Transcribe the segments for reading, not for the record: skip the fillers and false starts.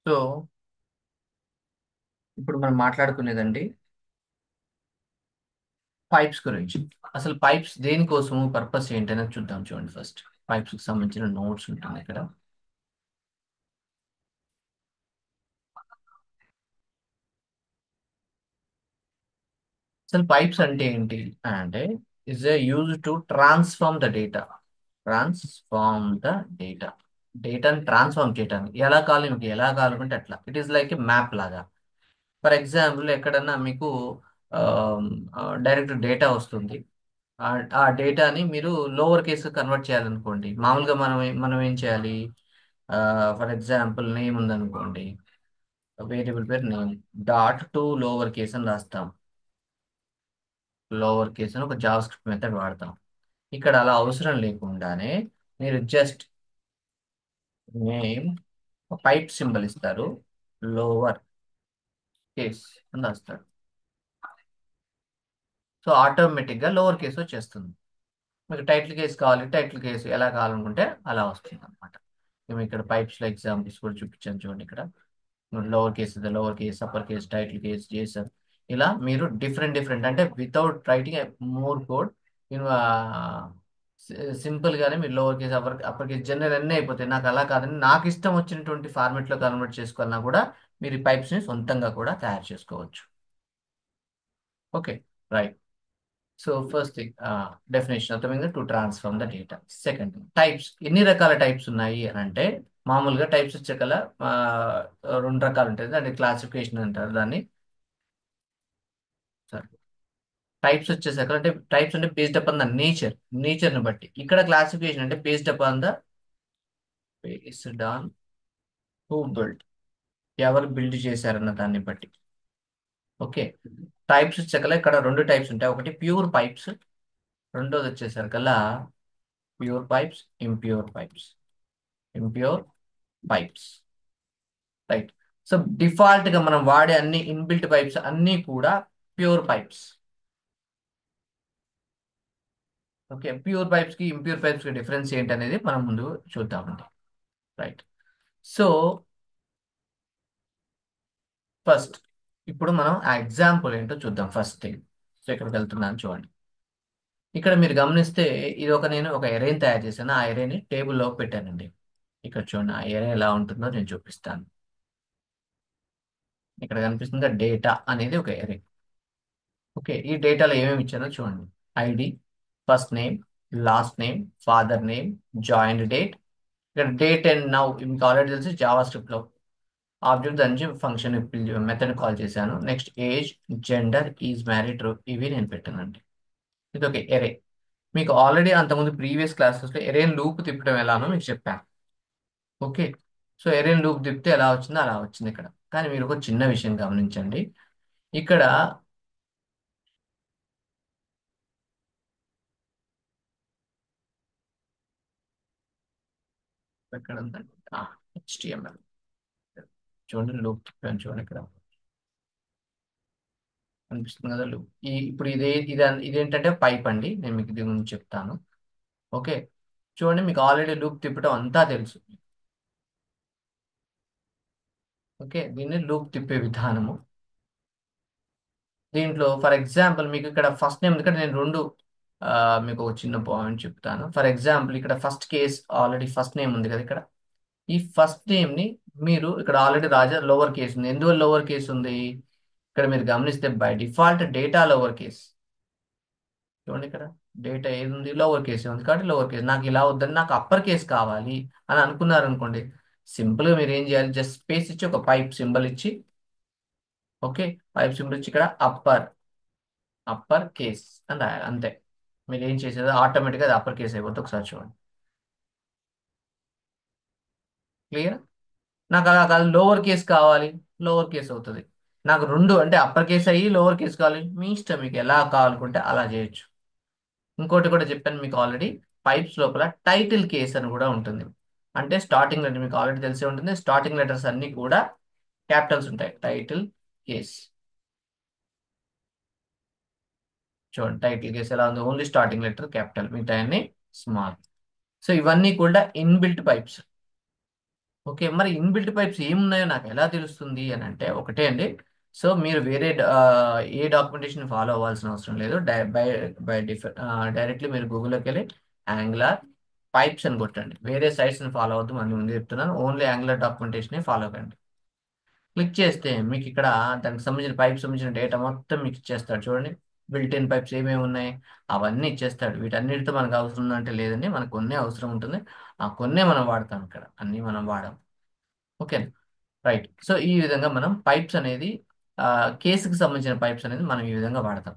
So ఇప్పుడు మనం మాట్లాడుకునేదండి pipes గురించి. అసలు పైప్స్ దేనికోసము, పర్పస్ ఏంటనే చూద్దాం. చూడండి, ఫస్ట్ పైప్స్ కి సంబంధించిన నోట్స్ ఉంటుంది ఇక్కడ. అసలు పైప్స్ అంటే ఏంటి అని అంటే, is a use to transform the data. Transform the data. డేటాని ట్రాన్స్ఫార్మ్ చేయడానికి ఎలా కావాలి, మీకు ఎలా కావాలంటే అట్లా. It is like A map లాగా. ఫర్ ఎగ్జాంపుల్, ఎక్కడన్నా మీకు డైరెక్ట్ డేటా వస్తుంది. ఆ ఆ డేటాని మీరు లోవర్ కేసు కన్వర్ట్ చేయాలనుకోండి. మామూలుగా మనం ఏం చేయాలి? ఫర్ ఎగ్జాంపుల్, నేమ్ ఉందనుకోండి. వేరియబుల్ పేరు name. Dot to lower case అని రాస్తాం. లోవర్ కేస్ అని ఒక జావా స్క్రిప్ట్ మెథడ్ వాడతాం. ఇక్కడ అలా అవసరం లేకుండానే మీరు జస్ట్ నేమ్, పైప్ సింబల్ ఇస్తారు, లోవర్ కేస్ అని రాస్తారు. సో ఆటోమేటిక్గా లోవర్ కేసు వచ్చేస్తుంది. మీకు టైటిల్ కేసు కావాలి, టైటిల్ కేసు ఎలా కావాలనుకుంటే అలా వస్తుంది అనమాట. మేము ఇక్కడ పైప్స్ లో ఎగ్జాంపుల్స్ కూడా చూపించాను. చూడండి ఇక్కడ. Lower case, lower case, upper case, title case, Jason. ఇలా మీరు డిఫరెంట్ డిఫరెంట్ అంటే వితౌట్ రైటింగ్ మోర్ కోడ్, మీరు సింపుల్ గానే మీరు lower case, upper case, general అన్నీ అయిపోతాయి. నాకు అలా కాదని నాకు ఇష్టం వచ్చినటువంటి ఫార్మెట్ లో కన్వర్ట్ చేసుకోవాలన్నా కూడా మీరు ఈ పైప్స్ ని సొంతంగా కూడా తయారు చేసుకోవచ్చు. Okay, right. So first thing, definition అర్థమైంది, to transform the data. Second thing, types. ఎన్ని రకాల టైప్స్ ఉన్నాయి అని అంటే, మామూలుగా టైప్స్ వచ్చే కల రెండు రకాలు ఉంటాయి. దాన్ని క్లాసిఫికేషన్ అంటారు దాన్ని. సారీ, టైప్స్ వచ్చేసరికి అంటే టైప్స్ అంటే బేస్డ్ అపాన్ ద నేచర్ని బట్టి. ఇక్కడ క్లాసిఫికేషన్ అంటే బేస్డ్ ఆన్ హూ బిల్డ్, ఎవరు బిల్డ్ చేశారన్న దాన్ని బట్టి. ఓకే. టైప్స్ వచ్చేకల్లా ఇక్కడ రెండు టైప్స్ ఉంటాయి. ఒకటి ప్యూర్ పైప్స్, రెండోది వచ్చేసరికల్లా pure pipes, impure pipes. Impure pipes, right. So default గా మనం వాడే అన్ని ఇన్బిల్ట్ పైప్స్ అన్ని కూడా pure pipes. Okay, pure pipes కి ఇంప్యూర్ పైప్స్ కి డిఫరెన్స్ ఏంటి అనేది మనం ముందు చూద్దామండి. రైట్. సో ఫస్ట్, ఇప్పుడు మనం ఆ ఎగ్జాంపుల్ ఏంటో చూద్దాం. ఫస్ట్ థింగ్, సో ఇక్కడికి వెళ్తున్నాను చూడండి. ఇక్కడ మీరు గమనిస్తే ఇది నేను ఒక ఎరేని తయారు చేశాను. ఆ ఎరేని టేబుల్లో పెట్టానండి. ఇక్కడ చూడండి, ఆ ఎరే ఎలా ఉంటుందో నేను చూపిస్తాను. ఇక్కడ కనిపిస్తుంది డేటా అనేది ఒక ఎరే. ఓకే, ఈ డేటాలో ఏమేమి ఇచ్చానో చూడండి. ID, first name, last name, father name, joined date. ఇక్కడ డేట్ అండ్ నౌ మీకు ఆల్రెడీ తెలిసి జావా స్క్రిప్ట్ లో ఆబ్జెక్ట్ దాని నుంచి ఫంక్షన్ మెథడ్ కాల్ చేశాను. Next age, gender, is married, ఇవి నేను పెట్టానండి. ఇది ఒక ఎరే. మీకు ఆల్రెడీ అంతకుముందు ప్రీవియస్ క్లాసెస్ లో ఎరేన్ లూప్ తిప్పడం ఎలానో మీకు చెప్పాను. ఓకే. సో ఎరేన్ లూప్ తిప్పితే ఎలా వచ్చిందో అలా వచ్చింది ఇక్కడ. కానీ మీరు ఒక చిన్న విషయం గమనించండి. ఇక్కడ ఎక్కడ ఉందండి, HTML. చూడండి, లూప్ తిప్పాను చూడండి ఇక్కడ. అనిపిస్తుంది కదా లూప్. ఇప్పుడు ఇదేంటంటే పైప్ అండి. నేను మీకు దీని గురించి చెప్తాను. ఓకే. చూడండి, మీకు ఆల్రెడీ లూప్ తిప్పడం అంతా తెలుసు. ఓకే, దీన్ని లూప్ తిప్పే విధానము. దీంట్లో ఫర్ ఎగ్జాంపుల్ మీకు ఇక్కడ ఫస్ట్ నేమ్, ఇక్కడ నేను రెండు మీకు ఒక చిన్న పాయింట్ చెప్తాను. ఫర్ ఎగ్జాంపుల్, ఇక్కడ first case already first name ఉంది కదా ఇక్కడ. ఈ ఫస్ట్ నేమ్ ని మీరు ఇక్కడ ఆల్రెడీ రాజా లోవర్ కేస్ ఉంది. ఎందువల్ల లోవర్ కేస్ ఉంది? ఇక్కడ మీరు గమనిస్తే by default data lower case. చూడండి ఇక్కడ, డేటా ఏది ఉంది, లోవర్ కేస్ ఉంది. కాబట్టి లోవర్ కేస్. నాకు ఇలా వద్దని, నాకు అప్పర్ కేస్ కావాలి అని అనుకున్నారు అనుకోండి. సింపుల్ గా మీరు ఏం చేయాలి, జస్ట్ స్పేస్ ఇచ్చి ఒక పైప్ సింబల్ ఇచ్చి, ఓకే, పైప్ సింబల్ ఇచ్చి ఇక్కడ అప్పర్ కేస్ అని రాయాలి అంతే. మీరు ఏం చేసేది ఆటోమేటిక్గా అది అప్పర్ కేస్ అయిపోతుంది. ఒకసారి చూడండి. క్లియర్? నాకు అలా కాదు, లోవర్ కేస్ కావాలి, లోవర్ కేస్ అవుతుంది. నాకు రెండు అంటే అప్పర్ కేస్ అయ్యి లోవర్ కేస్ కావాలి, మీ ఇష్టం, మీకు ఎలా కావాలనుకుంటే అలా చేయొచ్చు. ఇంకోటి కూడా చెప్పాను మీకు ఆల్రెడీ, పైప్స్ లోపల టైటిల్ కేస్ అని కూడా ఉంటుంది. అంటే స్టార్టింగ్ లెటర్ మీకు ఆల్రెడీ తెలిసే ఉంటుంది. స్టార్టింగ్ లెటర్స్ అన్ని కూడా క్యాపిటల్స్ ఉంటాయి. Title case. చూడండి, టైటిల్ కేస్ ఎలా ఉంది, ఓన్లీ స్టార్టింగ్ లెటర్ క్యాపిటల్, మిగతా అన్ని స్మాల్. సో ఇవన్నీ కూడా ఇన్బిల్ట్ పైప్స్. ఓకే, మరి ఇన్బిల్ట్ పైప్స్ ఏమున్నాయో నాకు ఎలా తెలుస్తుంది అని అంటే ఒకటే అండి. సో మీరు వేరే ఏ డాక్యుమెంటేషన్ ఫాలో అవ్వాల్సిన అవసరం లేదు. డైరెక్ట్లీ మీరు గూగుల్లోకి వెళ్ళి యాంగులర్ పైప్స్ అని కొట్టండి. వేరే సైట్స్ని ఫాలో అవద్దు, మనం ముందు చెప్తున్నాను, ఓన్లీ యాంగులర్ డాక్యుమెంటేషన్ ఫాలో కండి. క్లిక్ చేస్తే మీకు ఇక్కడ దానికి సంబంధించిన పైప్ సంబంధించిన డేటా మొత్తం మీకు ఇచ్చేస్తాడు చూడండి. బిల్ట్ ఇన్ పైప్స్ ఏమేమి ఉన్నాయి అవన్నీ ఇచ్చేస్తాడు. వీటన్నిటితో మనకు అవసరం ఉందంటే లేదండి, మనకు కొన్నే అవసరం ఉంటుంది. ఆ కొన్నే మనం వాడతాం, ఇక్కడ అన్నీ మనం వాడాం. Okay, right. సో ఈ విధంగా మనం పైప్స్ అనేది కేసుకి సంబంధించిన పైప్స్ అనేది మనం ఈ విధంగా వాడతాం.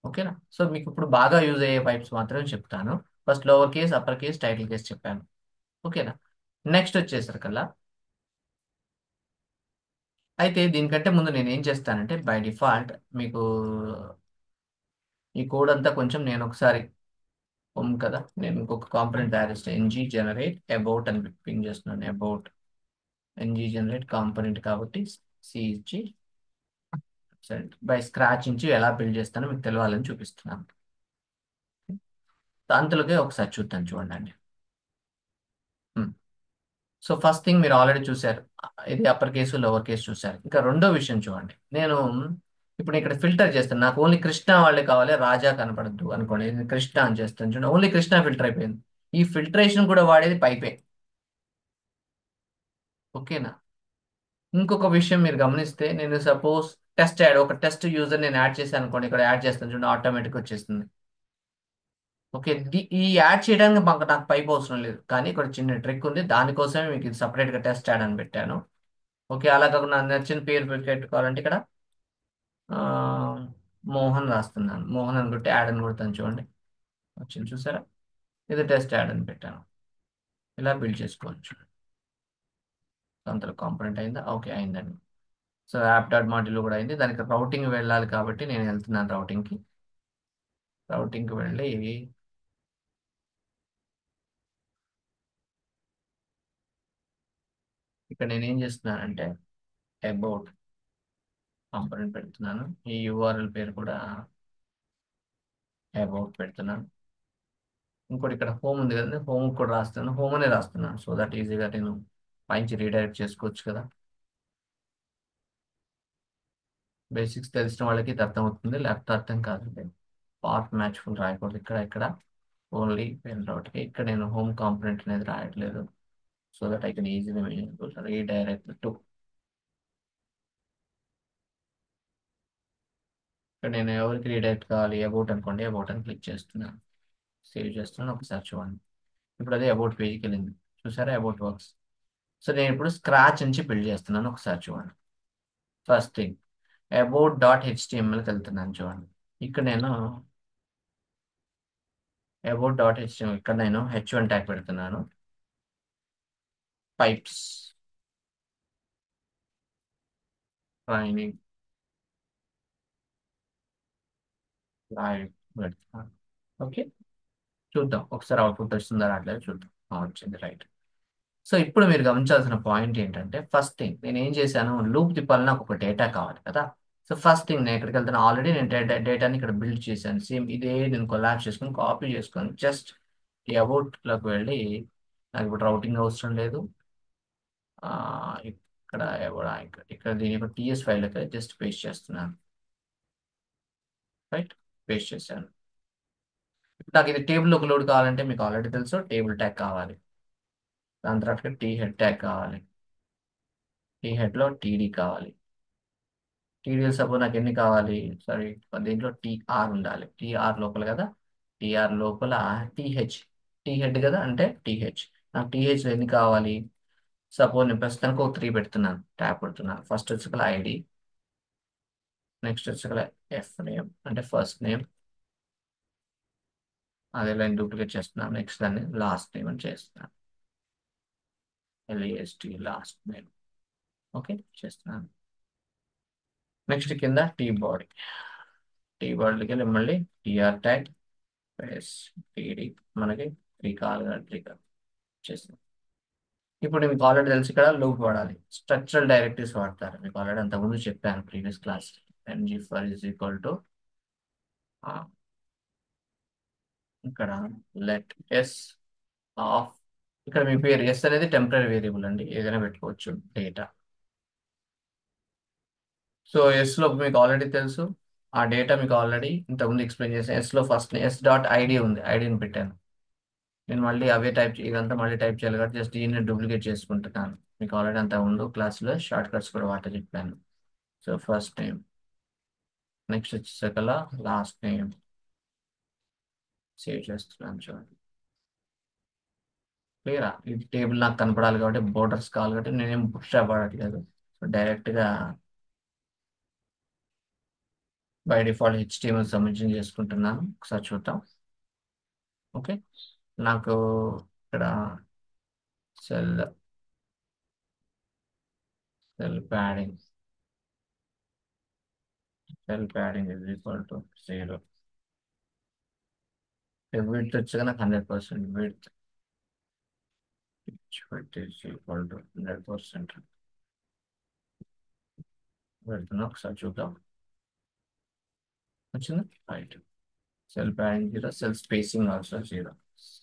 ఓకేనా? సో మీకు ఇప్పుడు బాగా యూజ్ అయ్యే పైప్స్ మాత్రమే చెప్తాను. First lower case, upper case, title case చెప్పాను. ఓకేనా? నెక్స్ట్ వచ్చేసరికల్లా, అయితే దీనికంటే ముందు నేను ఏం చేస్తానంటే బై డిఫాల్ట్ మీకు ఈ కోడ్ అంతా కొంచెం నేను ఒకసారి కదా, నేను ఇంకొక కాంపొనెంట్ తయారు చేస్తాను. ఎన్జీ జనరేట్ అబౌట్ అని పింగ్ చేస్తున్నాను. అబౌట్ ఎన్జీ జనరేట్ కాంపొనెంట్ కాబట్టి సి ఇచ్చి బై స్క్రాచ్ నుంచి ఎలా బిల్డ్ చేస్తానో మీకు తెలవాలని చూపిస్తున్నాను. అంతలోకే ఒకసారి చూద్దాం, చూడండి. సో ఫస్ట్ థింగ్ మీరు ఆల్రెడీ చూశారు, ఇది అప్పర్ కేసు లోవర్ కేసు చూశారు. ఇంకా రెండో విషయం చూడండి. నేను ఇప్పుడు ఇక్కడ ఫిల్టర్ చేస్తాను. నాకు ఓన్లీ కృష్ణ వాళ్ళే కావాలి, రాజా కనపడద్దు అనుకోండి. నేను కృష్ణ అని చేస్తాను చూడండి, ఓన్లీ కృష్ణ ఫిల్టర్ అయిపోయింది. ఈ ఫిల్టరేషన్ కూడా వాడేది పైపే. ఓకేనా? ఇంకొక విషయం మీరు గమనిస్తే, నేను సపోజ్ ఒక టెస్ట్ యూజర్ నేను యాడ్ చేశాను అనుకోండి, ఇక్కడ యాడ్ చేస్తాను చూడండి, ఆటోమేటిక్ వచ్చేస్తుంది. ఓకే, ఈ యాడ్ చేయడానికి నాకు పైప్ అవసరం లేదు, కానీ ఇక్కడ చిన్న ట్రిక్ ఉంది, దానికోసమే మీకు ఇది సపరేట్గా టెస్ట్ యాడ్ అని పెట్టాను. ఓకే, అలా కాకుండా నాకు నచ్చిన పేరు పెట్టుకోవాలంటే ఇక్కడ ఆ, మోహన్ రాస్తున్నాను. మోహన్ అని కొట్టి యాడ్ అని కొడతాను చూడండి, వచ్చింది చూసారా? ఇది టెస్ట్ యాడ్ అని పెట్టాను. ఇలా బిల్డ్ చేసుకోవచ్చు. అంతలో కాంపొనెంట్ అయిందా? ఓకే, అయిందండి. సో యాప్ డాట్ మాడ్యూల్ కూడా అయింది. దానికి రౌటింగ్ వెళ్ళాలి కాబట్టి నేను వెళ్తున్నాను రౌటింగ్కి. రౌటింగ్కి వెళ్ళి ఇక్కడ నేను ఏం చేస్తున్నానంటే అబౌట్ కాంపొనెంట్ పెడుతున్నాను. ఈ యూఆర్ఎల్ పేరు కూడా అబౌట్ పెడుతున్నాను. ఇంకోటి ఇక్కడ హోమ్ ఉంది కదండి, హోమ్ కూడా రాస్తున్నాను. హోమ్ అనే రాస్తున్నాను, సో దట్ ఈజీగా నేను పైనుంచి రీడైరెక్ట్ చేసుకోవచ్చు కదా. బేసిక్స్ తెలిసిన వాళ్ళకి ఇది అర్థమవుతుంది, లేకపోతే అర్థం కాదు. పాత్ మ్యాచ్ ఫుల్ రాయకూడదు ఇక్కడ ఓన్లీ పెన్ రావట్కి ఇక్కడ నేను హోమ్ కాంపొనెంట్ అనేది రాయట్లేదు. So that I can easily redirect to. ఇక్కడ నేను ఎవరికి రీడైరెక్ట్ కావాలి, అబౌట్ అనుకోండి, అబౌట్ అని క్లిక్ చేస్తున్నాను. సేవ్ చేస్తున్నాను, ఒకసారి చూడండి. ఇప్పుడు అదే అబౌట్ పేజ్కి వెళ్ళింది, చూసారా? About works. సో నేను ఇప్పుడు స్క్రాచ్ నుంచి బిల్డ్ చేస్తున్నాను, ఒకసారి చూడండి. ఫస్ట్ థింగ్ అబౌట్ డాట్ హెచ్టిఎంఎల్కి వెళ్తున్నాను చూడండి. ఇక్కడ నేను అబౌట్ డాట్ హెచ్టిఎంఎల్, ఇక్కడ నేను H1 ట్యాగ్ పెడుతున్నాను. పైప్స్ ట్రైనింగ్ లైవ్ పెడుతున్నాను. ఓకే, చూద్దాం ఒకసారి అవుట్పుట్ వస్తుందా రావట్లేదు చూద్దాం. వచ్చింది, రైట్. సో ఇప్పుడు మీరు గమనించాల్సిన పాయింట్ ఏంటంటే, ఫస్ట్ థింగ్ నేను ఏం చేశాను, లూప్ తిప్పాలని నాకు ఒక డేటా కావాలి కదా. సో ఫస్ట్ థింగ్ నేను ఎక్కడికి వెళ్తాను, ఆల్రెడీ నేను డేటాని ఇక్కడ బిల్డ్ చేశాను. సేమ్ ఇదే నేను కొలాబ్ చేసుకొని కాపీ చేసుకొని జస్ట్ ఈ అబౌట్లోకి వెళ్ళి, నాకు ఇప్పుడు రౌటింగ్ అవసరం లేదు. ఆ, ఇక్కడ ఇక్కడ దీని యొక్క టీఎస్ ఫైల్ అయితే జస్ట్ పేస్ట్ చేస్తున్నాను. రైట్, పేస్ట్ చేశాను. ఇప్పుడు నాకు ఇది టేబుల్లోకి లోడ్ కావాలంటే మీకు ఆల్రెడీ తెలుసు, టేబుల్ ట్యాగ్ కావాలి. దాని తర్వాత టీ హెడ్ ట్యాగ్ కావాలి. టీ హెడ్లో టీడీ కావాలి. టీడీఎల్ సపోజ్ నాకు ఎన్ని కావాలి, సారీ, దీంట్లో టీఆర్ ఉండాలి. టీఆర్ లోపల కదా, టీఆర్ లోపల టీహెచ్, టీ హెడ్ కదా అంటే టీహెచ్. నాకు టీహెచ్లో ఎన్ని కావాలి, సపోజ్ నేను ప్రస్తుతానికి ఒక 3 పెడుతున్నాను, ట్యాప్ పెడుతున్నాను. ఫస్ట్ వచ్చి ఐడి, నెక్స్ట్ వచ్చి ఎఫ్ నేమ్ అంటే ఫస్ట్ నేమ్, అదే లైన్ డూప్లికేట్ చేస్తున్నాను. నెక్స్ట్ దాన్ని లాస్ట్ నేమ్ అని చేస్తున్నాను, LAST లాస్ట్ నేమ్. ఓకే, చేస్తున్నాను. నెక్స్ట్ కింద టీ బాడీకి వెళ్ళి మళ్ళీ టీఆర్ ట్యాగ్ ప్లస్ టీడీ, మనకి 3 కావాలి కదా, 3 చేస్తాం. ఇప్పుడు మీకు ఆల్రెడీ తెలిసి ఇక్కడ లూప్ వాడాలి, స్ట్రక్చరల్ డైరెక్టరీస్ వాడతారు. మీకు ఆల్రెడీ అంతకుముందు చెప్పాను previous class. ng4 is equal to ఇక్కడ లెట్ ఎస్ ఆఫ్ ఇక్కడ మీ పేరు ఎస్ అనేది టెంపరీ వేరియబుల్ అండి, ఏదైనా పెట్టుకోవచ్చు డేటా. సో ఎస్ లో మీకు ఆల్రెడీ తెలుసు, ఆ డేటా మీకు ఆల్రెడీ ఇంతకుముందు ఎక్స్ప్లెయిన్ చేశాను. ఎస్ లో ఫస్ట్ ఎస్ డాట్ ఐడి ఉంది, ఐడిని పెట్టాను. నేను మళ్ళీ అవే టైప్ ఇదంతా మళ్ళీ టైప్ చేయాలి కాబట్టి జస్ట్ దీన్ని డూప్లికేట్ చేసుకుంటున్నాను. మీకు ఆల్రెడీ అంత ముందు క్లాస్లో షార్ట్ కట్స్ కూడా వాట చెప్పాను. సో ఫస్ట్ నేమ్, నెక్స్ట్ వచ్చేసరికల్లా లాస్ట్ నేమ్ సేవ్ చేస్తున్నాను చూడండి. క్లియరా? ఈ టేబుల్ నాకు కనపడాలి కాబట్టి బోర్డర్స్ కావాలి కాబట్టి నేనేం బుక్ స్టాప్ వాడట్లేదు. సో డైరెక్ట్గా బై డిఫాల్ట్ హెచ్టిఎంఎల్ సబ్మిషన్ చేసుకుంటున్నాను. ఒకసారి చూద్దాం. ఓకే, నాకు ఇక్కడ cell cell padding cell padding is equal to 0. Width వచ్చేగా నాకు 100%, width width is equal to 100%. వెళ్తున్నా, ఒకసారి చూద్దాం. వచ్చింది right. Cell padding 0, cell spacing also 0.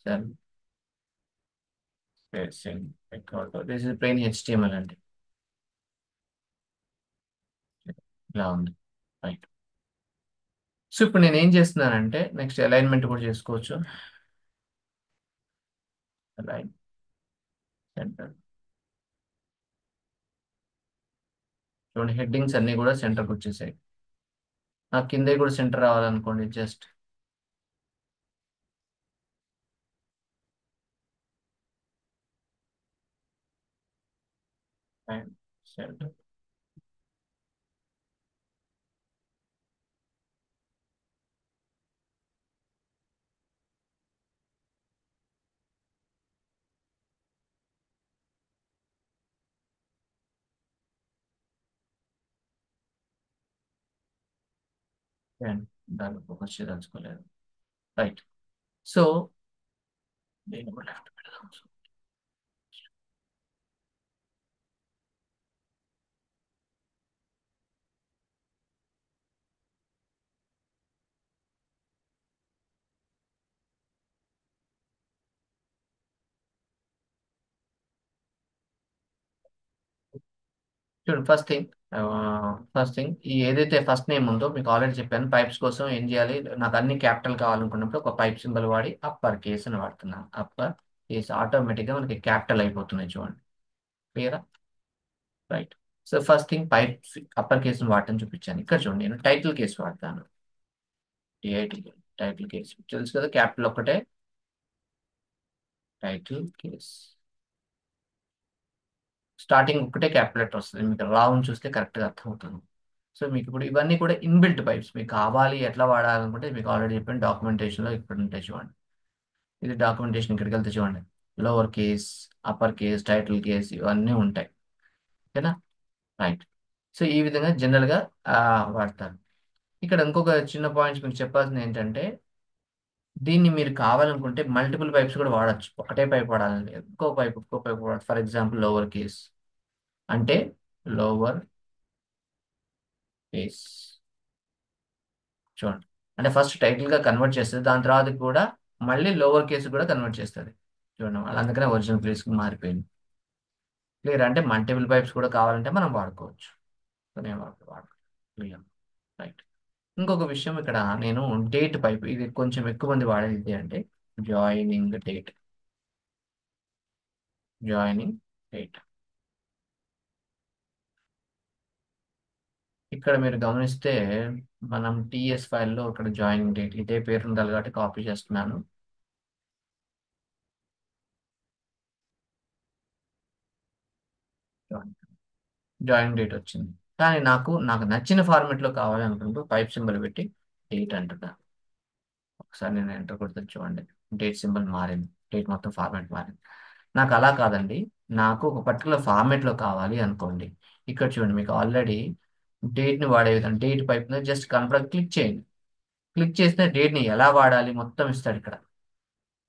Cell spacing equal to this is plain HTML అండి, ఇలా ఉంది. రైట్. సో ఇప్పుడు నేను ఏం చేస్తున్నానంటే నెక్స్ట్ అలైన్మెంట్ కూడా చేసుకోవచ్చు. అలైన్ సెంటర్, చూడండి హెడ్డింగ్స్ అన్ని కూడా సెంటర్కి వచ్చేసాయి. నాకు కింద కూడా సెంటర్ రావాలనుకోండి, జస్ట్ సెంటర్. దాన్ని ఫోకస్ చేయదలుచుకోలేదు. రైట్. సో నేను కూడా లెఫ్ట్ పెడదాం. చూడండి ఫస్ట్ థింగ్ ఈ ఏదైతే ఫస్ట్ నేమ్ ఉందో మీకు ఆల్రెడీ చెప్పాను. పైప్స్ కోసం ఏం చేయాలి, నాకు అన్ని క్యాపిటల్ కావాలనుకున్నప్పుడు ఒక పైప్ సింబల్ వాడి అప్పర్ కేస్ అని వాడుతున్నాను. అప్పర్ కేస్ ఆటోమేటిక్గా మనకి క్యాపిటల్ అయిపోతున్నాయి చూడండి. క్లియరా? Right. So first thing pipe upper కేసుని వాడటం చూపించాను. ఇక్కడ చూడండి నేను టైటిల్ కేసు వాడతాను. టిఐటి, టైటిల్ కేసు తెలుసు కదా, క్యాపిటల్ ఒక్కటే టైటిల్ కేస్. స్టార్టింగ్ ఒకటే క్యాపిటల్ లెటర్ వస్తుంది, మీకు రావుని చూస్తే కరెక్ట్గా అర్థమవుతుంది. సో మీకు ఇప్పుడు ఇవన్నీ కూడా ఇన్బిల్ట్ పైప్స్. మీకు కావాలి ఎట్లా వాడాలనుకుంటే మీకు ఆల్రెడీ చెప్పిన డాక్యుమెంటేషన్లో ఇక్కడ ఉంటాయి చూడండి. ఇది డాక్యుమెంటేషన్, ఇక్కడికి వెళ్తే చూడండి lower case, upper case, title case ఇవన్నీ ఉంటాయి. ఓకేనా? రైట్. సో ఈ విధంగా జనరల్గా వాడతారు. ఇక్కడ ఇంకొక చిన్న పాయింట్స్ మీకు చెప్పాల్సింది ఏంటంటే, దీన్ని మీరు కావాలనుకుంటే మల్టిపుల్ పైప్స్ కూడా వాడచ్చు. ఒకటే పైప్ వాడాలని లేదు, ఇంకో పైప్ వాడచ్చు. ఫర్ ఎగ్జాంపుల్ లోవర్ కేస్ అంటే లోవర్ కేస్ చూడండి, అంటే ఫస్ట్ టైటిల్ గా కన్వర్ట్ చేస్తుంది, దాని తర్వాత కూడా మళ్ళీ లోవర్ కేసు కూడా కన్వర్ట్ చేస్తుంది చూడండి. అందుకనే ఒరిజినల్ ప్లేస్ కి మారిపోయింది. క్లియర్? అంటే మల్టిపుల్ పైప్స్ కూడా కావాలంటే మనం వాడుకోవచ్చు. సో నేను క్లియర్. రైట్. ఇంకొక విషయం ఇక్కడ నేను డేట్ పైప్, ఇది కొంచెం ఎక్కువ మంది వాడేది ఇది అంటే జాయినింగ్ డేట్. జాయినింగ్ డేట్ ఇక్కడ మీరు గమనిస్తే మనం టీఎస్ ఫైల్లో ఇక్కడ జాయినింగ్ డేట్ ఇదే పేరు ఉండాలి కాబట్టి కాపీ చేస్తున్నాను. జాయిన్ డేట్ వచ్చింది. కానీ నాకు నచ్చిన ఫార్మెట్లో కావాలి అనుకుంటూ పైప్ సింబల్ పెట్టి డేట్ అంటున్నా. ఒకసారి నేను ఎంటర్ కొడితే చూడండి డేట్ సింబల్ మారింది, డేట్ మొత్తం ఫార్మాట్ మారింది. నాకు అలా కాదండి, నాకు ఒక పర్టికులర్ ఫార్మాట్లో కావాలి అనుకోండి. ఇక్కడ చూడండి మీకు ఆల్రెడీ డేట్ని వాడే విధానం, డేట్ పైప్ జస్ట్ కనపడ క్లిక్ చేయండి. క్లిక్ చేస్తే డేట్ని ఎలా వాడాలి మొత్తం ఇస్తాడు ఇక్కడ.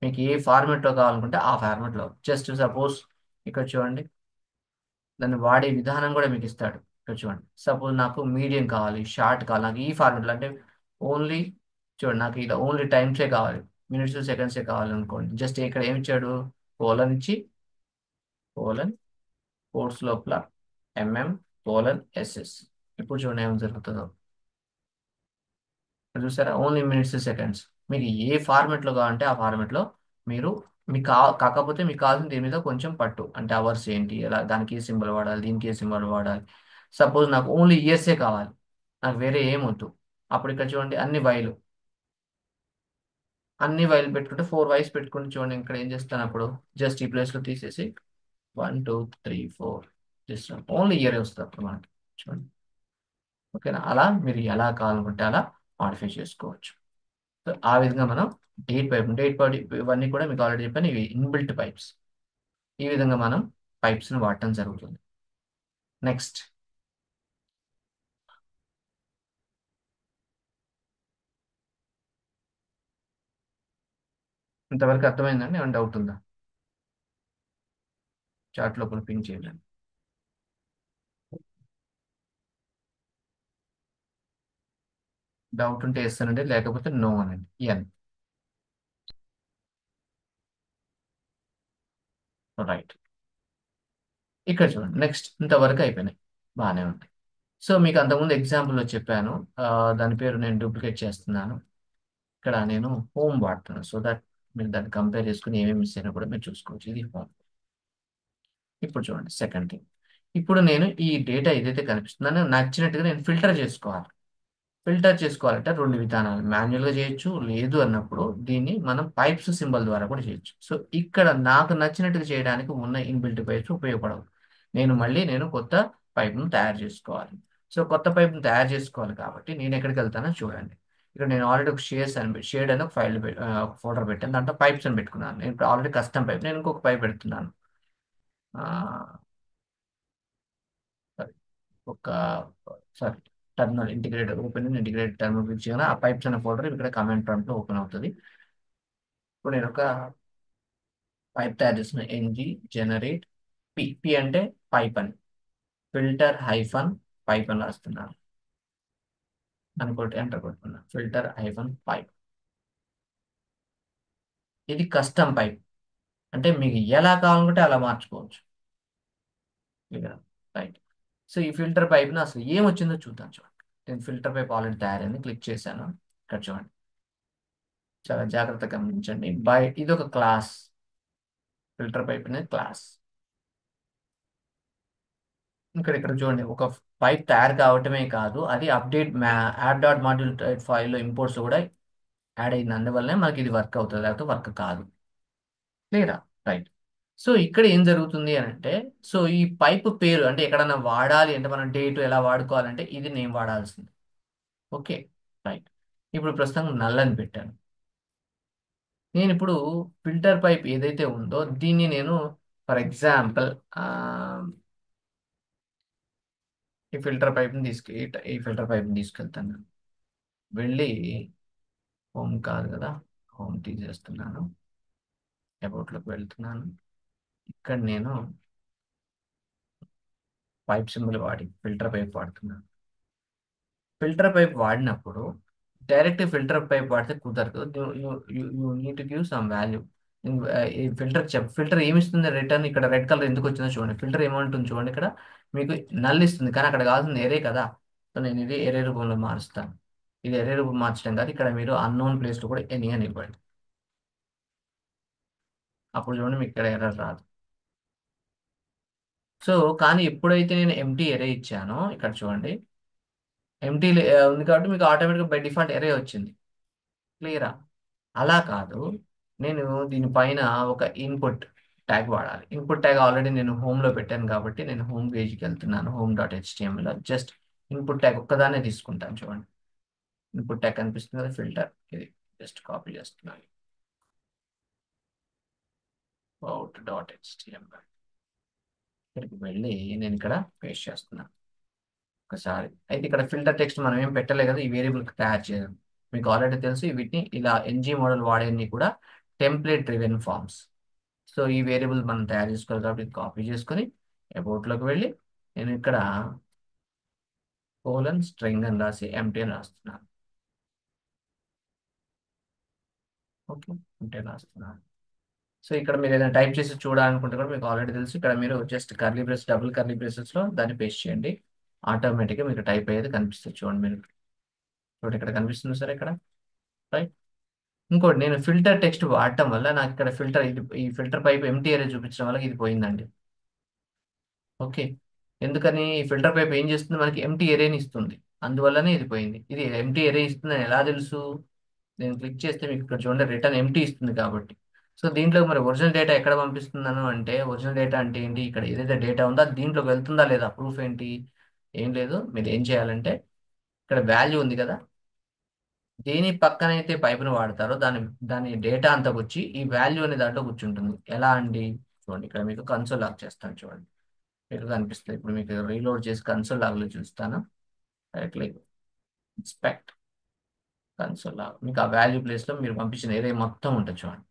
మీకు ఏ ఫార్మాట్లో కావాలనుకుంటే ఆ ఫార్మాట్లో, జస్ట్ సపోజ్ ఇక్కడ చూడండి దాన్ని వాడే విధానం కూడా మీకు ఇస్తాడు. ఇక్కడ చూడండి సపోజ్ నాకు మీడియం కావాలి, షార్ట్ కావాలి, నాకు ఈ ఫార్మాట్లో అంటే ఓన్లీ చూడండి నాకు ఇలా ఓన్లీ టైమ్సే కావాలి, మినిట్స్ సెకండ్సే కావాలి అనుకోండి. జస్ట్ ఇక్కడ ఏమి ఇచ్చాడు, కోలన్ ఇచ్చి కోలన్ కోర్స్ లోపల కోలన్ ఎస్ఎస్. ఇప్పుడు చూడండి ఏం జరుగుతుందో. ఇక్కడ చూసారా, ఓన్లీ మినిట్స్ సెకండ్స్. మీకు ఏ ఫార్మెట్లో కావాలంటే ఆ ఫార్మెట్లో మీరు మీకు కాకపోతే మీకు కావాల్సిన దీని మీద కొంచెం పట్టు, అంటే అవర్స్ ఏంటి, ఎలా దానికి ఏ సింబల్ వాడాలి, దీనికి ఏ సింబల్ వాడాలి. సపోజ్ నాకు ఓన్లీ ఇయర్సే కావాలి, నాకు వేరే ఏం వద్దు. అప్పుడు ఇక్కడ చూడండి అన్ని వైలు పెట్టుకుంటే 4 వైస్ పెట్టుకుంటే చూడండి ఇక్కడ ఏం చేస్తాను అప్పుడు. జస్ట్ ఈ ప్లేస్లో తీసేసి 1 2 3 4 జస్ట్ ఓన్లీ ఇయర్ వస్తుంది అప్పుడు మనకి. చూడండి, ఓకేనా. అలా మీరు ఎలా కావాలనుకుంటే అలా మాడిఫై చేసుకోవచ్చు. సో ఆ విధంగా మనం డేట్ పైప్ ఇవన్నీ కూడా మీకు ఆల్రెడీ చెప్పాను, ఇవి ఇన్బిల్ట్ పైప్స్. ఈ విధంగా మనం పైప్స్ని వాడటం జరుగుతుంది. నెక్స్ట్, ఇంతవరకు అర్థమైందండి, ఏమైనా డౌట్ ఉందా? చాట్ లోపల పింక్ చేయండి. డౌట్ ఉంటే ఇస్తానండి, లేకపోతే నో అనండి. ఎన్. రైట్. ఇక్కడ చూడండి, నెక్స్ట్ ఇంతవరకు అయిపోయినాయి, బాగానే ఉంది. సో మీకు అంతకుముందు ఎగ్జాంపుల్లో చెప్పాను, ఆ, దాని పేరు నేను డూప్లికేట్ చేస్తున్నాను. ఇక్కడ నేను హోమ్ వాడుతున్నాను, సో దట్ మీరు దాన్ని కంపేర్ చేసుకుని ఏమేమి మిస్ అయినా కూడా మీరు చూసుకోవచ్చు. ఇది హోమ్. ఇప్పుడు చూడండి సెకండ్ థింగ్. ఇప్పుడు నేను ఈ డేటా ఏదైతే కనిపిస్తుందో నాకు నచ్చినట్టుగా నేను ఫిల్టర్ చేసుకోవాలి. ఫిల్టర్ చేసుకోవాలంటే రెండు విధానాలు, మాన్యువల్గా చేయొచ్చు, లేదు అన్నప్పుడు దీన్ని మనం పైప్స్ సింబల్ ద్వారా కూడా చేయొచ్చు. సో ఇక్కడ నాకు నచ్చినట్టుగా చేయడానికి ఉన్న ఇన్బిల్ట్ పైప్స్ ఉపయోగపడవు. నేను కొత్త పైప్ను తయారు చేసుకోవాలి. సో కొత్త పైప్ను తయారు చేసుకోవాలి కాబట్టి నేను ఎక్కడికి వెళ్తానో చూడండి. ఇక్కడ నేను ఆల్రెడీ ఒక షేడ్ అని ఒక ఫైల్ ఒక ఫోల్డర్ పెట్టాను, దాంట్లో పైప్స్ అని పెట్టుకున్నాను. నేను ఇప్పుడు ఆల్రెడీ కస్టమ్ పైప్, నేను ఇంకొక పైప్ పెడుతున్నాను. సారీ, ఒక sorry terminal integrated open integrated terminal click చేయగానే ఆ పైప్స్ అనే ఫోల్డర్ ఇక్కడ కమాండ్ ప్రాంప్ట్ లో ఓపెన్ అవుతుంది. ఇప్పుడు నేను ఒక పైప్ తయారు చేసిన ఎన్జి జనరేట్ పి. పి అంటే పైప్ అని, ఫిల్టర్ హైఫన్ పైప్ అని రాస్తున్నాను అనుకోటి, ఎంటర్ కొట్టుకున్నా, ఫిల్టర్ హైఫన్ పైప్. ఇది కస్టమ్ పైప్, అంటే మీకు ఎలా కావాలనుకుంటే అలా మార్చుకోవచ్చు. రైట్. సో ఈ ఫిల్టర్ పైప్ను అసలు ఏం వచ్చిందో చూద్దాం. చూడండి, నేను ఫిల్టర్ పైప్ ఆల్రెడీ తయారైంది, క్లిక్ చేశాను. ఇక్కడ చూడండి, చాలా జాగ్రత్తగా గమనించండి. ఇది ఒక క్లాస్, ఫిల్టర్ పైప్ అనేది క్లాస్. ఇక్కడ చూడండి, ఒక పైప్ తయారు కావటమే కాదు, అది అప్డేట్ యాప్ డాట్ మాడ్యూల్ ఫైల్లో ఇంపోర్ట్స్ కూడా యాడ్ అయింది. అందువల్లనే మనకి ఇది వర్క్ అవుతుంది, లేకపోతే వర్క్ కాదు. క్లియరా? రైట్. సో ఇక్కడ ఏం జరుగుతుంది అని అంటే, సో ఈ పైప్ పేరు అంటే ఎక్కడన్నా వాడాలి అంటే మనం డేట్ ఎలా వాడుకోవాలంటే ఇది నేను వాడాల్సింది. Okay, right. ఇప్పుడు ప్రస్తుతం నల్ అని పెట్టాను. నేను ఇప్పుడు ఫిల్టర్ పైప్ ఏదైతే ఉందో దీన్ని నేను ఫర్ ఎగ్జాంపుల్ ఈ ఫిల్టర్ పైప్ని తీసుకెళ్తాను. వెళ్ళి హోమ్ కాదు కదా, హోమ్ తీసేస్తున్నాను, అబౌట్లోకి వెళ్తున్నాను. ఇక్కడ నేను పైప్ సింబల్ వాడి ఫిల్టర్ పైప్ వాడుతున్నాను. ఫిల్టర్ పైప్ వాడినప్పుడు డైరెక్ట్ ఫిల్టర్ పైప్ వాడితే కుదరదు. You need to give some value. ఈ ఫిల్టర్ ఏమి ఇస్తుంది రిటర్న్. ఇక్కడ రెడ్ కలర్ ఎందుకు వచ్చిందో చూడండి, ఫిల్టర్ ఏమంటుంది చూడండి, ఇక్కడ మీకు నల్ ఇస్తుంది, కానీ అక్కడ కావాల్సింది ఎరే కదా. సో నేను ఇది ఎరే రూపంలో మారుస్తాను. ఇది ఎరే రూపం మార్చడం కాదు, ఇక్కడ మీరు అన్నోన్ ప్లేస్లో కూడా ఎనీ అని ఇవ్వండి. అప్పుడు చూడండి మీకు ఇక్కడ ఎర్రర్ రాదు. సో కానీ ఎప్పుడైతే నేను ఎంటీ ఎరే ఇచ్చానో ఇక్కడ చూడండి, ఎంటీ ఉంది కాబట్టి మీకు ఆటోమేటిక్గా బై డిఫాల్ట్ ఎరే వచ్చింది. క్లియరా? అలా కాదు, నేను దీనిపైన ఒక ఇన్పుట్ ట్యాగ్ వాడాలి. ఇన్పుట్ ట్యాగ్ ఆల్రెడీ నేను హోమ్లో పెట్టాను కాబట్టి నేను హోమ్ పేజ్కి వెళ్తున్నాను. home.html జస్ట్ ఇన్పుట్ ట్యాగ్ ఒక్కదానే తీసుకుంటాను. చూడండి, ఇన్పుట్ ట్యాగ్ కనిపిస్తుంది కదా, ఫిల్టర్, ఇది జస్ట్ కాపీ చేస్తున్నాను. out.html ఇక్కడికి వెళ్ళి నేను ఇక్కడ పేస్ట్ చేస్తున్నాను ఒకసారి. అయితే ఇక్కడ ఫిల్టర్ టెక్స్ట్ మనం ఏం పెట్టలే కదా, ఈ వేరియబుల్ తయారు చేయడం మీకు ఆల్రెడీ తెలుసు. వీటిని ఇలా ఎన్జీ మోడల్ వాడేది కూడా టెంప్లెట్ డ్రివెన్ ఫార్మ్స్. సో ఈ వేరియబుల్ మనం తయారు చేసుకోవాలి కాబట్టి కాపీ చేసుకొని అబౌట్లోకి వెళ్ళి నేను ఇక్కడ కోలన్ స్ట్రింగ్ అని రాసి ఎంటీ అని రాస్తున్నాను. ఓకే, ఎంటీ రాస్తున్నాను. సో ఇక్కడ మీరు ఏదైనా టైప్ చేసి చూడాలనుకుంటే కూడా మీకు ఆల్రెడీ తెలుసు. ఇక్కడ మీరు just curly brace, double curly braces లో దాన్ని పేస్ట్ చేయండి. ఆటోమేటిక్గా మీకు టైప్ అయ్యేది కనిపిస్తుంది. చూడండి మీరు, చూడండి ఇక్కడ కనిపిస్తుంది సార్ ఇక్కడ, రైట్. ఇంకోటి, నేను ఫిల్టర్ టెక్స్ట్ వాడటం వల్ల నాకు ఇక్కడ ఫిల్టర్, ఇది ఈ ఫిల్టర్ పైప్ ఎంటీ ఏరియా చూపించడం వల్ల ఇది పోయిందండి. ఓకే. ఎందుకని? ఈ ఫిల్టర్ పైప్ ఏం చేస్తుంది, మనకి ఎంటీ ఏరియాని ఇస్తుంది. అందువల్లనే ఇది పోయింది. ఇది ఎంటీ ఏరియా ఇస్తుందని ఎలా తెలుసు? నేను క్లిక్ చేస్తే మీకు ఇక్కడ చూడండి రిటర్న్ ఎంటీ ఇస్తుంది కాబట్టి. సో దీంట్లో మరి ఒరిజినల్ డేటా ఎక్కడ పంపిస్తున్నాను అంటే, ఒరిజినల్ డేటా అంటే ఏంటి, ఇక్కడ ఏదైతే డేటా ఉందో అది దీంట్లోకి వెళ్తుందా లేదా, ప్రూఫ్ ఏంటి? ఏం లేదు. మీరు ఏం చేయాలంటే, ఇక్కడ వాల్యూ ఉంది కదా, దేని పక్కనైతే పైపును వాడతారో దాని దాని డేటా అంతా వచ్చి ఈ వాల్యూ అనే దాంట్లో కూర్చుంటుంది. ఎలా అండి? చూడండి ఇక్కడ మీకు కన్సోల్ లాగ్ చేస్తాను చూడండి, మీకు కనిపిస్తుంది. ఇప్పుడు మీకు రీలోడ్ చేసి కన్సోల్ లాగ్ లో చూస్తాను. క్లిక్ ఇన్స్పెక్ట్ కన్సోల్ లాగ్, మీకు ఆ వాల్యూ ప్లేస్ లో మీరు పంపించిన ఏరియా మొత్తం ఉంటుంది చూడండి.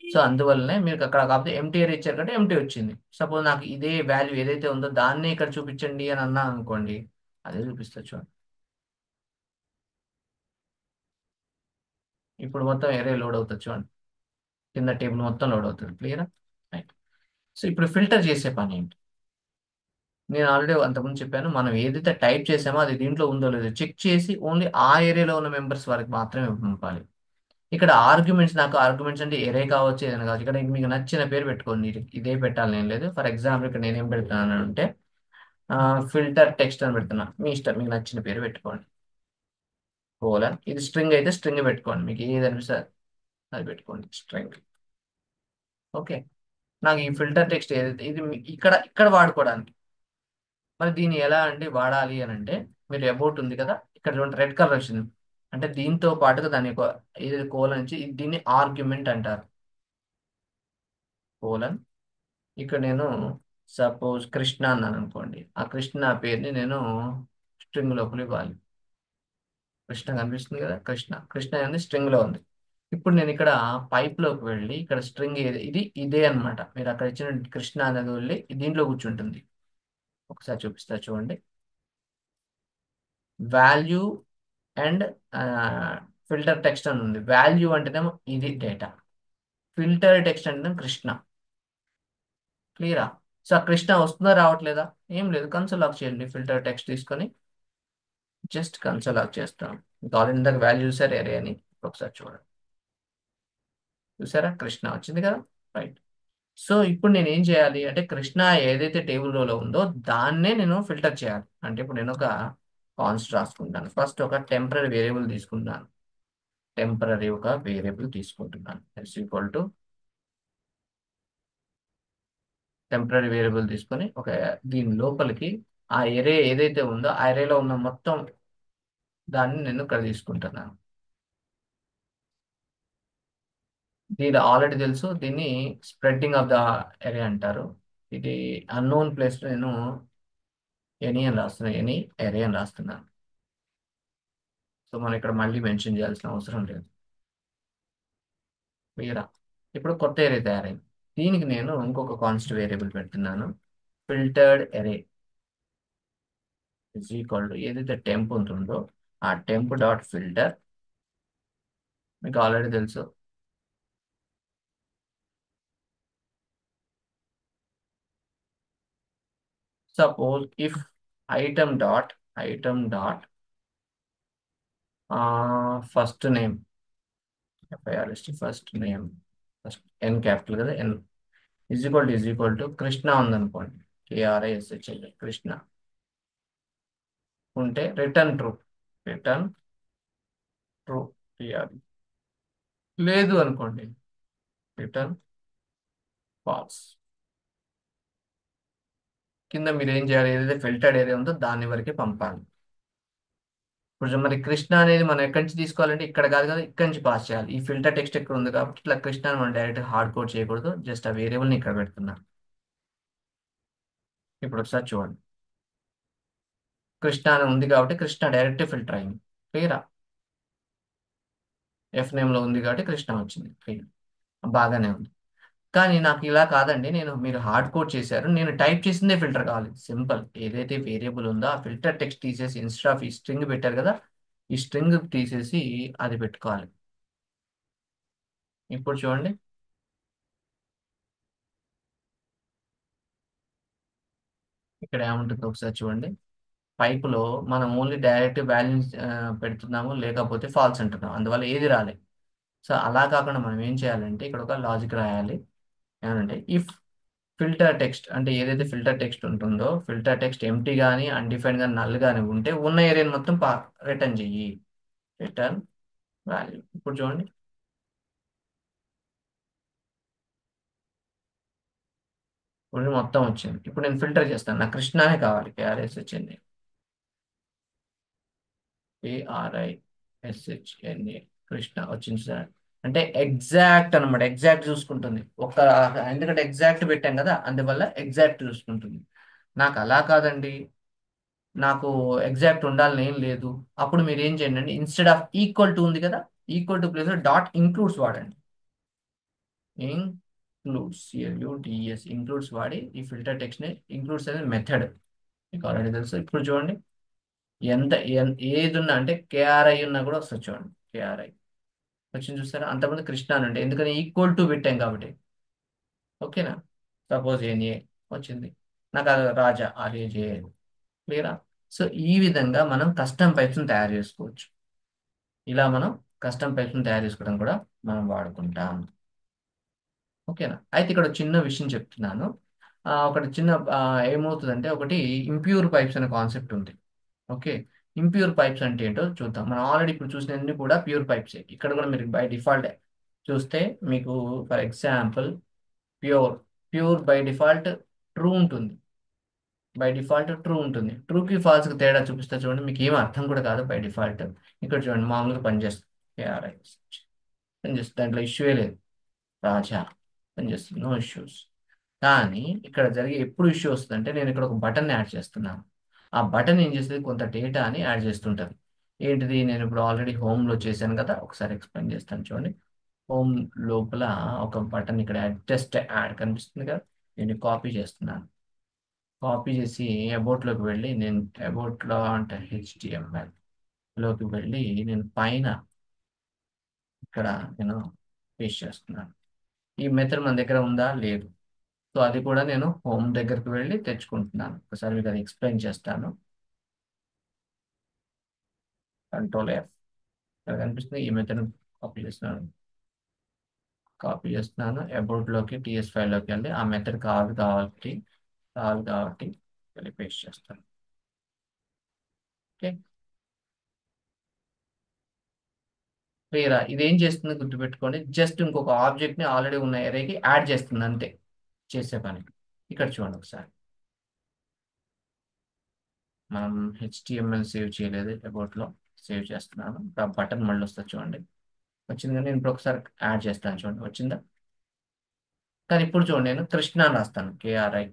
సో అందువల్లనే మీకు అక్కడ కాకపోతే ఎంటీ ఏరియా ఇచ్చారు కంటే ఎంటీ వచ్చింది. సపోజ్ నాకు ఇదే వాల్యూ ఏదైతే ఉందో దాన్నే ఇక్కడ చూపించండి అని అన్నా అనుకోండి, అదే చూపిస్తుంది చూడండి. ఇప్పుడు మొత్తం ఏరియా లోడ్ అవుతుంది చూడండి, కింద టేబుల్ మొత్తం లోడ్ అవుతుంది. క్లియరా? రైట్. సో ఇప్పుడు ఫిల్టర్ చేసే పని ఏంటి? నేను ఆల్రెడీ అంతకుముందు చెప్పాను, మనం ఏదైతే టైప్ చేసామో అది దీంట్లో ఉందో లేదో చెక్ చేసి ఓన్లీ ఆ ఏరియాలో ఉన్న మెంబర్స్ వరకు మాత్రమే పంపాలి. ఇక్కడ ఆర్గ్యుమెంట్స్, నాకు ఆర్గ్యుమెంట్స్ అంటే ఏరే కావచ్చు, ఏదైనా కావచ్చు. ఇక్కడ మీకు నచ్చిన పేరు పెట్టుకోండి, ఇదే పెట్టాలని ఏం లేదు. ఫర్ ఎగ్జాంపుల్ ఇక్కడ నేనేం పెడుతున్నాను అంటే ఫిల్టర్ టెక్స్ట్ అని పెడుతున్నా. మీ ఇష్టం, మీకు నచ్చిన పేరు పెట్టుకోండి. కోలన్, ఇది స్ట్రింగ్ అయితే స్ట్రింగ్ పెట్టుకోండి, మీకు ఏది అనిపిస్తే అది పెట్టుకోండి, స్ట్రింగ్. ఓకే. నాకు ఈ ఫిల్టర్ టెక్స్ట్ ఏదైతే ఇది ఇక్కడ ఇక్కడ వాడుకోవడానికి, మరి దీన్ని ఎలా అండి వాడాలి అని అంటే, మీరు అబౌట్ ఉంది కదా, ఇక్కడ చూడండి రెడ్ కలర్ వచ్చింది, అంటే దీంతో పాటుగా దాని యొక్క ఏది కోలన్ నుంచి దీన్ని ఆర్గ్యుమెంట్ అంటారు. కోలన్, ఇక్కడ నేను సపోజ్ కృష్ణ అన్నాను అనుకోండి, ఆ కృష్ణ పేరుని నేను స్ట్రింగ్ లోపల ఇవ్వాలి. కృష్ణ కనిపిస్తుంది కదా, కృష్ణ, కృష్ణ అనేది స్ట్రింగ్ లో ఉంది. ఇప్పుడు నేను ఇక్కడ పైప్ లోకి వెళ్ళి ఇక్కడ స్ట్రింగ్ ఇది ఇదే అన్నమాట. మీరు అక్కడ ఇచ్చిన కృష్ణ అనేది వెళ్ళి దీంట్లో కూర్చుంటుంది. ఒకసారి చూపిస్తా చూడండి. వాల్యూ అండ్ ఫిల్టర్ టెక్స్ట్ అని ఉంది. వాల్యూ అంటేనేమో ఇది డేటా, ఫిల్టర్ టెక్స్ట్ అంటేనేమో కృష్ణ. క్లియరా? సో ఆ కృష్ణ వస్తుందా రావట్లేదా? ఏం లేదు, కన్సోల్ లాక్ చేయండి. ఫిల్టర్ టెక్స్ట్ తీసుకొని జస్ట్ కన్సోల్ లాక్ చేస్తాం. మీకు ఆల్రెడీ ఇందాక వాల్యూ చూసారు ఏరే అని, ఒకసారి చూడండి. చూసారా, కృష్ణ వచ్చింది కదా, రైట్. సో ఇప్పుడు నేను ఏం చేయాలి అంటే, కృష్ణ ఏదైతే టేబుల్ రోలో ఉందో దాన్నే నేను ఫిల్టర్ చేయాలి. అంటే ఇప్పుడు నేను ఒక కాన్స్ట్ రాసుకుంటాను. ఫస్ట్ ఒక టెంపరీ వేరియబుల్ తీసుకుంటాను. టెంపరీ ఒక వేరియబుల్ తీసుకుంటున్నాను. It's equal to temporary variable తీసుకొని ఒక దీని లోపలికి ఆ ఎరే ఏదైతే ఉందో ఆ ఎరేలో ఉన్న మొత్తం దాన్ని నేను ఇక్కడ తీసుకుంటున్నాను. దీని ఆల్రెడీ తెలుసు, దీన్ని స్ప్రెడ్డింగ్ ఆఫ్ ద ఎరే అంటారు. ఇది అన్నోన్ ప్లేస్ లో నేను ఎనీ అని రాస్తున్నాను, ఎనీ ఎరే అని రాస్తున్నాను. సో మనం ఇక్కడ మళ్ళీ మెన్షన్ చేయాల్సిన అవసరం లేదు. క్లియరా? ఇప్పుడు కొత్త ఎరే తయారైంది. దీనికి నేను ఇంకొక కాన్స్ట్ వేరియబుల్ పెడుతున్నాను. Filtered array is equal to ఏదైతే టెంప్ ఉంటుందో ఆ టెంప్ డాట్ ఫిల్టర్, మీకు ఆల్రెడీ తెలుసు. Suppose if item dot first name, F I R S T first name, first N capital కదా, N is equal to Krishna ఉందనుకోండి, కేఆర్ఐఎస్హెచ్ఎల్ కృష్ణ ఉంటే return true, return true T R. లేదు అనుకోండి, రిటర్న్ ఫాల్స్. కింద మీరు ఏం చేయాలి, ఏదైతే ఫిల్టర్డ్ ఏరియా ఉందో దాని వరకే పంపాలి. ఇప్పుడు మరి కృష్ణ అనేది మనం ఎక్కడి నుంచి తీసుకోవాలంటే ఇక్కడ కాదు కదా, ఇక్కడి నుంచి పాస్ చేయాలి. ఈ ఫిల్టర్ టెక్స్ట్ ఎక్కడ ఉంది కాబట్టి ఇట్లా కృష్ణ మనం డైరెక్ట్ హార్డ్ కోడ్ చేయకూడదు, జస్ట్ ఆ వేరియబుల్ని ఇక్కడ పెడుతున్నా. ఇప్పుడు ఒకసారి చూడండి, కృష్ణ అని ఉంది కాబట్టి కృష్ణ డైరెక్ట్ ఫిల్టర్ అయింది. క్లియరా? ఎఫ్ నేమ్ లో ఉంది కాబట్టి కృష్ణ వచ్చింది. క్లియర్, బాగానే ఉంది. కానీ నాకు ఇలా కాదండి, మీరు హార్డ్ కోడ్ చేశారు, నేను టైప్ చేసిందే ఫిల్టర్ కావాలి. సింపుల్, ఏదైతే వేరియబుల్ ఉందో ఆ ఫిల్టర్ టెక్స్ట్ తీసేసి ఇన్స్టెడ్ ఆఫ్ ఈ స్ట్రింగ్ పెట్టారు కదా, ఈ స్ట్రింగ్ తీసేసి అది పెట్టుకోవాలి. ఇప్పుడు చూడండి, ఇక్కడ ఏముంటుంది ఒకసారి చూడండి. పైపులో మనం ఓన్లీ డైరెక్ట్ వాల్యూస్ పెడుతున్నాము, లేకపోతే ఫాల్స్ అంటున్నాం, అందువల్ల ఏది రాలేదు. సో అలా కాకుండా మనం ఏం చేయాలంటే ఇక్కడ ఒక లాజిక్ రాయాలి. ఏమంటే ఇఫ్ ఫిల్టర్ టెక్స్ట్, అంటే ఏదైతే ఫిల్టర్ టెక్స్ట్ ఉంటుందో, ఫిల్టర్ టెక్స్ట్ ఎంటీ కానీ అన్డిఫైన్డ్ కానీ నల్ కానీ ఉంటే ఉన్న ఏరియాని మొత్తం రిటర్న్ చెయ్యి. Return value. ఇప్పుడు చూడండి, ఇప్పుడు మొత్తం వచ్చింది. ఇప్పుడు నేను ఫిల్టర్ చేస్తాను, నాకు కృష్ణానే కావాలి. కేఆర్ఎస్ వచ్చింది, KRISHNA, కృష్ణ వచ్చింది సార్. అంటే ఎగ్జాక్ట్ అనమాట, ఎగ్జాక్ట్ చూసుకుంటుంది. ఒక, ఎందుకంటే ఎగ్జాక్ట్ పెట్టాం కదా, అందువల్ల ఎగ్జాక్ట్ చూసుకుంటుంది. నాకు అలా కాదండి, నాకు ఎగ్జాక్ట్ ఉండాలని ఏం లేదు. అప్పుడు మీరు ఏం చేయండి అంటే, ఇన్స్టెడ్ ఆఫ్ ఈక్వల్ టు ఉంది కదా, equal to place dot includes వాడండి. ఇంక్లూడ్స్, CLUDES, ఇంక్లూడ్స్ వాడి ఈ ఫిల్టర్ టెక్స్ట్ ని, ఇంక్లూడ్స్ అనేది మెథడ్ మీకు ఆల్రెడీ తెలుసు. ఇప్పుడు చూడండి, ఏది ఉన్నా అంటే KRI ఉన్నా కూడా వస్తుంది చూడండి. KRI వచ్చింది చూస్తారా, అంతకుముందు కృష్ణ అని ఉండే, ఎందుకని ఈక్వల్ టు పెట్టాం కాబట్టి. ఓకేనా. సపోజ్ NA వచ్చింది, నాకు అది రాజా, RAJ. క్లియరా. సో ఈ విధంగా మనం కస్టమ్ పైప్స్ని తయారు చేసుకోవచ్చు. ఇలా మనం కస్టమ్ పైప్స్ని తయారు చేసుకోవడం కూడా మనం వాడుకుంటాం. ఓకేనా. అయితే ఇక్కడ ఒక చిన్న విషయం చెప్తున్నాను. ఒకటి చిన్న ఏమవుతుందంటే, ఒకటి ఇంప్యూర్ పైప్స్ అనే కాన్సెప్ట్ ఉంది. ఓకే. ఇంప్యూర్ పైప్స్ అంటే ఏంటో చూద్దాం. మనం ఆల్రెడీ ఇప్పుడు చూసినన్ని కూడా ప్యూర్ పైప్స్. ఇక్కడ కూడా మీరు బై డిఫాల్ట్ చూస్తే మీకు, for example, pure, pure by default true ఉంటుంది. బై డిఫాల్ట్ ట్రూ ఉంటుంది. ట్రూకి ఫాల్స్కి తేడా చూపిస్తా చూడండి, మీకు ఏం అర్థం కూడా కాదు బై డిఫాల్ట్. ఇక్కడ చూడండి, మామూలుగా పనిచేస్తుంది. KRI పనిచేస్తుంది, దాంట్లో ఇష్యూే లేదు. రాజా పనిచేస్తుంది, నో ఇష్యూస్. కానీ ఇక్కడ జరిగే ఎప్పుడు ఇష్యూ వస్తుందంటే, నేను ఇక్కడ ఒక బటన్ యాడ్ చేస్తున్నాను. ఆ బటన్ ఏం చేస్తుంది, కొంత డేటా అని యాడ్ చేస్తుంటుంది. ఏంటిది, నేను ఇప్పుడు ఆల్రెడీ హోమ్లో చేశాను కదా, ఒకసారి ఎక్స్ప్లెయిన్ చేస్తాను చూడండి. హోమ్ లోపల ఒక బటన్ ఇక్కడ జస్ట్ యాడ్ కనిపిస్తుంది కదా, నేను కాపీ చేస్తున్నాను. కాపీ చేసి అబౌట్లోకి వెళ్ళి, నేను అబౌట్లో అంటే HTML లోకి వెళ్ళి, నేను పైన ఇక్కడ నేను పేస్ట్ చేస్తున్నాను. ఈ మెథడ్ మన దగ్గర ఉందా, లేదు. సో అది కూడా నేను హోమ్ దగ్గరికి వెళ్ళి తెచ్చుకుంటున్నాను. ఒకసారి మీకు అది ఎక్స్ప్లెయిన్ చేస్తాను. Ctrl+F, ఇక్కడ కనిపిస్తుంది. ఈ మెథడ్ కాపీ చేస్తున్నాను, అబౌట్లోకి TS ఫైల్లోకి వెళ్ళి ఆ మెథడ్ కావాలి కాబట్టి వెళ్ళి పేస్ట్ చేస్తాను. ఓకే. క్లియరా. ఇది ఏం చేస్తుంది గుర్తుపెట్టుకోండి, జస్ట్ ఇంకొక ఆబ్జెక్ట్ని ఆల్రెడీ ఉన్న ఎరేకి యాడ్ చేస్తుంది అంతే చేసే పని. ఇక్కడ చూడండి ఒకసారి, మనం HTML సేవ్ చేయలేదు, అబౌట్లో సేవ్ చేస్తున్నాను. ఆ బటన్ మళ్ళీ వస్తుంది చూడండి, వచ్చింది. కానీ నేను ఇప్పుడు ఒకసారి యాడ్ చేస్తాను చూడండి, వచ్చిందా. కానీ ఇప్పుడు చూడండి, నేను కృష్ణ అని రాస్తాను, KRI.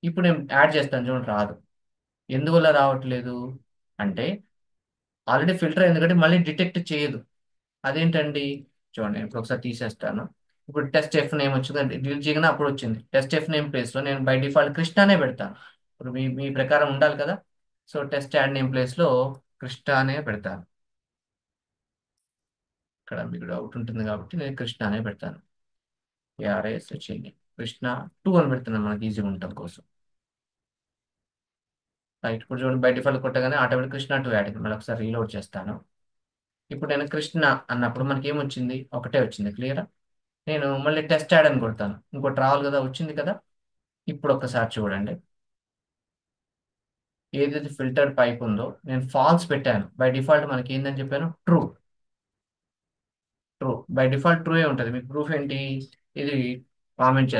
ఇప్పుడు నేను యాడ్ చేస్తాను చూడండి, రాదు. ఎందువల్ల రావట్లేదు అంటే, ఆల్రెడీ ఫిల్టర్, ఎందుకంటే మళ్ళీ డిటెక్ట్ చేయదు. అదేంటండి, చూడండి నేను ఇప్పుడు ఒకసారి తీసేస్తాను. ఇప్పుడు టెస్ట్ F నేమ్ వచ్చిందంటే డిలీట్ చేయగానే అప్పుడు వచ్చింది. టెస్ట్ F నేమ్ ప్లేస్లో నేను బై డిఫాల్ట్ కృష్ణానే పెడతాను. ఇప్పుడు మీ ప్రకారం ఉండాలి కదా. సో టెస్ట్ యాడ్ నేమ్ ప్లేస్లో కృష్ణానే పెడతాను. ఇక్కడ మీకు డౌట్ ఉంటుంది కాబట్టి నేను కృష్ణానే పెడతాను. KRIS వచ్చింది, కృష్ణ 2 అని పెడుతున్నాను, మనకి ఈజీగా ఉండటం కోసం. రైట్. ఇప్పుడు చూడండి, బై డిఫాల్ట్ కొట్టగానే ఆటోమేటిక్ కృష్ణ 2 యాడ్ అయింది. మళ్ళీ ఒకసారి రీలోడ్ చేస్తాను. ఇప్పుడు నేను కృష్ణ అన్నప్పుడు మనకి ఏమొచ్చింది, ఒకటే వచ్చింది. క్లియరా. నేను మళ్ళీ టెస్ట్ యాడ్ అని కొడతాను, ఇంకోటి రావాలి కదా, వచ్చింది కదా. ఇప్పుడు ఒక్కసారి చూడండి, ఏదైతే ఫిల్టర్ పైప్ ఉందో నేను ఫాల్స్ పెట్టాను. బై డిఫాల్ట్ మనకి ఏందని చెప్పాను, true. True by default true ఏ ఉంటుంది. మీకు ప్రూఫ్ ఏంటి, ఇది కామెంట్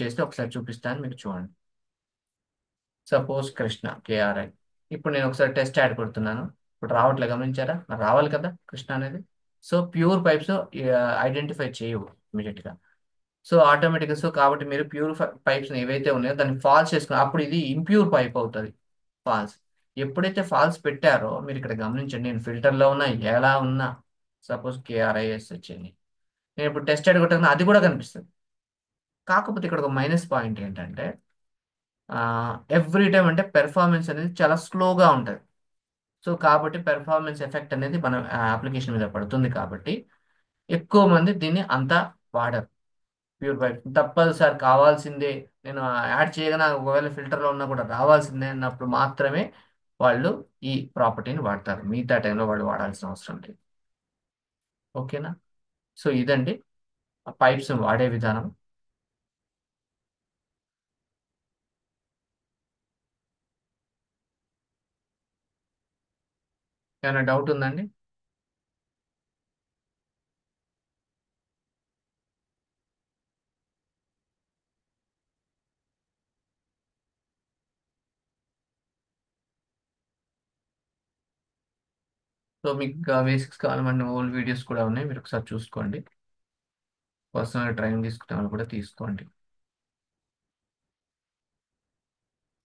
చేస్తే ఒకసారి చూపిస్తాను మీకు చూడండి. Suppose Krishna, KRI. ఇప్పుడు నేను ఒకసారి టెస్ట్ యాడ్ కొడుతున్నాను, ఇప్పుడు రావట్లే, గమనించారా. మరి రావాలి కదా కృష్ణ అనేది. సో ప్యూర్ పైప్స్ ఐడెంటిఫై చేయవు ఇమీడియట్గా. సో ఆటోమేటిక్గా, సో కాబట్టి మీరు ప్యూర్ పైప్స్ ఏవైతే ఉన్నాయో దాన్ని ఫాల్స్ చేసుకుని, అప్పుడు ఇది ఇంప్యూర్ పైప్ అవుతుంది. ఫాల్స్. ఎప్పుడైతే ఫాల్స్ పెట్టారో మీరు ఇక్కడ గమనించండి, నేను ఫిల్టర్లో ఉన్నా, ఎలా ఉన్నా, సపోజ్ KRIS వచ్చింది, నేను ఇప్పుడు టెస్ట్ కొట్టగానే అది కూడా కనిపిస్తుంది. కాకపోతే ఇక్కడ ఒక మైనస్ పాయింట్ ఏంటంటే, ఎవ్రీ టైం అంటే పెర్ఫార్మెన్స్ అనేది చాలా స్లోగా ఉంటుంది. సో కాబట్టి పెర్ఫార్మెన్స్ ఎఫెక్ట్ అనేది మన అప్లికేషన్ మీద పడుతుంది కాబట్టి ఎక్కువ మంది దీన్ని అంతా వాడరు. ప్యూర్ పైప్ తప్పదు సార్, కావాల్సిందే, నేను యాడ్ చేయగానే ఒకవేళ ఫిల్టర్లో ఉన్నా కూడా రావాల్సిందే అన్నప్పుడు మాత్రమే వాళ్ళు ఈ ప్రాపర్టీని వాడతారు. మిగతా టైంలో వాళ్ళు వాడాల్సిన అవసరం లేదు. ఓకేనా? సో ఇదండి ఆ పైప్స్ వాడే విధానం. ఏమైనా డౌట్ ఉందండి? సో మీకు బేసిక్స్ కావాలంటే ఓల్డ్ వీడియోస్ కూడా ఉన్నాయి, మీరు ఒకసారి చూసుకోండి. పర్సనల్ ట్రైనింగ్ తీసుకునే వాళ్ళు కూడా తీసుకోండి.